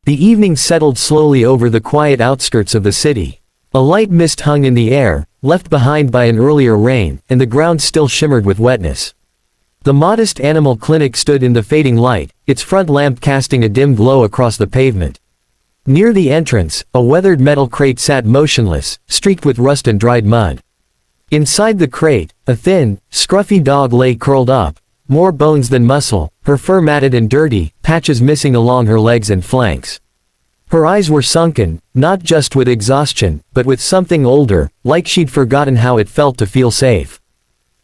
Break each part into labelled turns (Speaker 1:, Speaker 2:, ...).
Speaker 1: The evening settled slowly over the quiet outskirts of the city. A light mist hung in the air, left behind by an earlier rain, and the ground still shimmered with wetness. The modest animal clinic stood in the fading light, its front lamp casting a dim glow across the pavement. Near the entrance, a weathered metal crate sat motionless, streaked with rust and dried mud. Inside the crate, a thin, scruffy dog lay curled up, more bones than muscle, her fur matted and dirty, patches missing along her legs and flanks. Her eyes were sunken, not just with exhaustion, but with something older, like she'd forgotten how it felt to feel safe.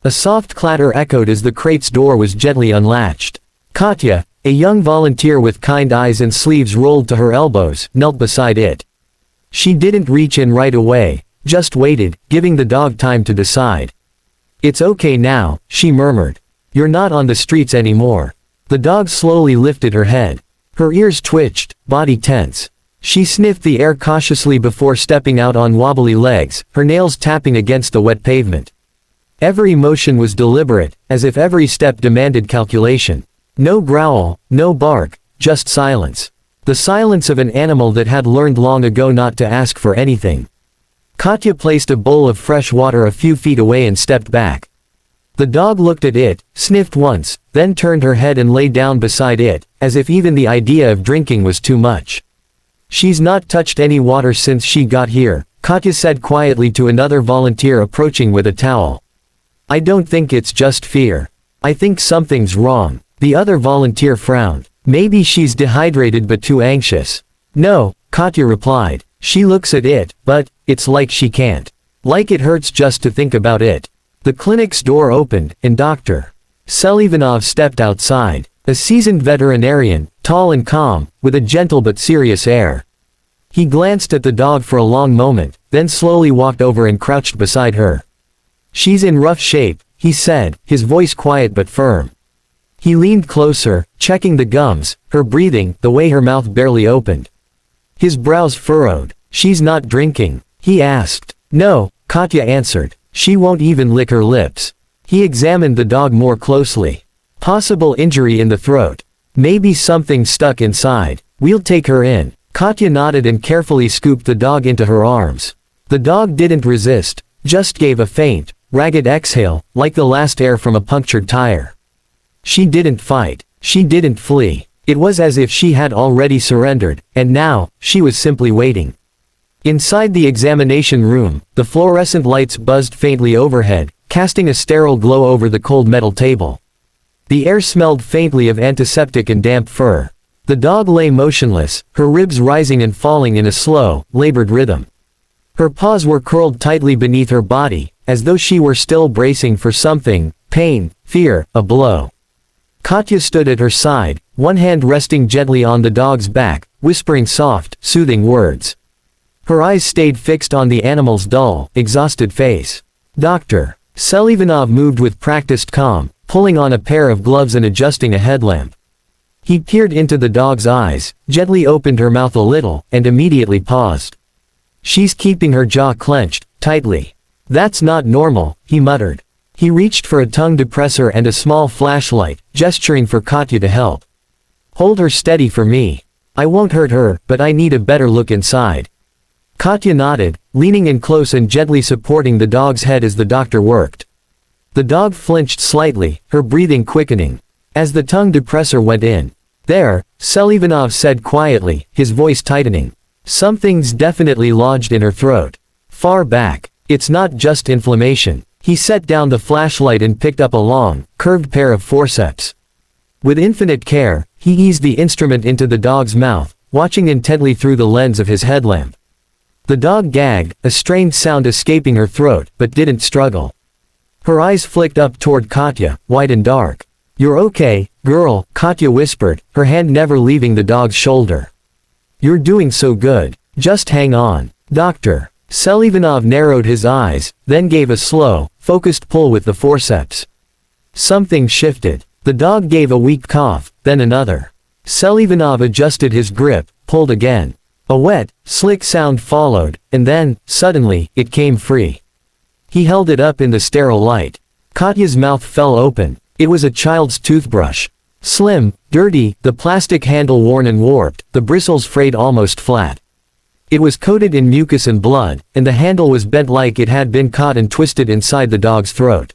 Speaker 1: A soft clatter echoed as the crate's door was gently unlatched. Katya, a young volunteer with kind eyes and sleeves rolled to her elbows, knelt beside it. She didn't reach in right away, just waited, giving the dog time to decide. "It's okay now," she murmured. "You're not on the streets anymore." The dog slowly lifted her head. Her ears twitched, body tense. She sniffed the air cautiously before stepping out on wobbly legs, her nails tapping against the wet pavement. Every motion was deliberate, as if every step demanded calculation. No growl, no bark, just silence. The silence of an animal that had learned long ago not to ask for anything. Katya placed a bowl of fresh water a few feet away and stepped back. The dog looked at it, sniffed once, then turned her head and lay down beside it, as if even the idea of drinking was too much. "She's not touched any water since she got here," Katya said quietly to another volunteer approaching with a towel. "I don't think it's just fear. I think something's wrong." The other volunteer frowned. "Maybe she's dehydrated but too anxious." "No," Katya replied. "She looks at it, but it's like she can't. Like it hurts just to think about it." The clinic's door opened, and Dr. Selivanov stepped outside. A seasoned veterinarian, tall and calm, with a gentle but serious air. He glanced at the dog for a long moment, then slowly walked over and crouched beside her. "She's in rough shape," he said, his voice quiet but firm. He leaned closer, checking the gums, her breathing, the way her mouth barely opened. His brows furrowed. "She's not drinking?" he asked. "No," Katya answered. "She won't even lick her lips." He examined the dog more closely. "Possible injury in the throat. Maybe something stuck inside. We'll take her in." Katya nodded and carefully scooped the dog into her arms. The dog didn't resist, just gave a faint, ragged exhale, like the last air from a punctured tire. She didn't fight. She didn't flee. It was as if she had already surrendered, and now, she was simply waiting. Inside the examination room, the fluorescent lights buzzed faintly overhead, casting a sterile glow over the cold metal table. The air smelled faintly of antiseptic and damp fur. The dog lay motionless, her ribs rising and falling in a slow, labored rhythm. Her paws were curled tightly beneath her body, as though she were still bracing for something: pain, fear, a blow. Katya stood at her side, one hand resting gently on the dog's back, whispering soft, soothing words. Her eyes stayed fixed on the animal's dull, exhausted face. Dr. Selivanov moved with practiced calm, pulling on a pair of gloves and adjusting a headlamp. He peered into the dog's eyes, gently opened her mouth a little, and immediately paused. "She's keeping her jaw clenched, tightly. That's not normal," he muttered. He reached for a tongue depressor and a small flashlight, gesturing for Katya to help. "Hold her steady for me. I won't hurt her, but I need a better look inside." Katya nodded, leaning in close and gently supporting the dog's head as the doctor worked. The dog flinched slightly, her breathing quickening. As the tongue depressor went in, "There," Selivanov said quietly, his voice tightening. "Something's definitely lodged in her throat. Far back. It's not just inflammation." He set down the flashlight and picked up a long, curved pair of forceps. With infinite care, he eased the instrument into the dog's mouth, watching intently through the lens of his headlamp. The dog gagged, a strained sound escaping her throat, but didn't struggle. Her eyes flicked up toward Katya, wide and dark. "You're okay, girl," Katya whispered, her hand never leaving the dog's shoulder. "You're doing so good. Just hang on." Dr. Selivanov narrowed his eyes, then gave a slow, focused pull with the forceps. Something shifted. The dog gave a weak cough, then another. Selivanov adjusted his grip, pulled again. A wet, slick sound followed, and then, suddenly, it came free. He held it up in the sterile light. Katya's mouth fell open. It was a child's toothbrush. Slim, dirty, the plastic handle worn and warped, the bristles frayed almost flat. It was coated in mucus and blood, and the handle was bent like it had been caught and twisted inside the dog's throat.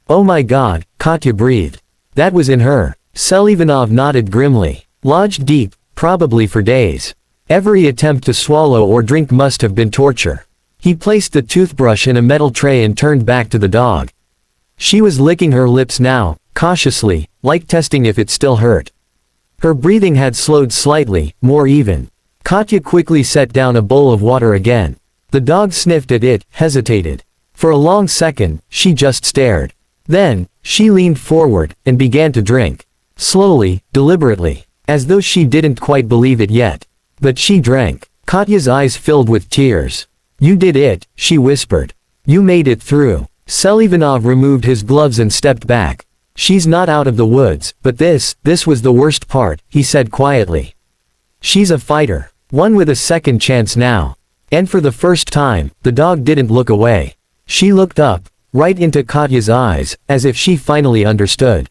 Speaker 1: "Oh my God," Katya breathed. "That was in her." Selivanov nodded grimly. "Lodged deep, probably for days. Every attempt to swallow or drink must have been torture." He placed the toothbrush in a metal tray and turned back to the dog. She was licking her lips now, cautiously, like testing if it still hurt. Her breathing had slowed slightly, more even. Katya quickly set down a bowl of water again. The dog sniffed at it, hesitated. For a long second, she just stared. Then, she leaned forward, and began to drink. Slowly, deliberately, as though she didn't quite believe it yet. But she drank. Katya's eyes filled with tears. "You did it," she whispered. "You made it through." Selivanov removed his gloves and stepped back. "She's not out of the woods, but this was the worst part," he said quietly. "She's a fighter. One with a second chance now." And for the first time, the dog didn't look away. She looked up, right into Katya's eyes, as if she finally understood.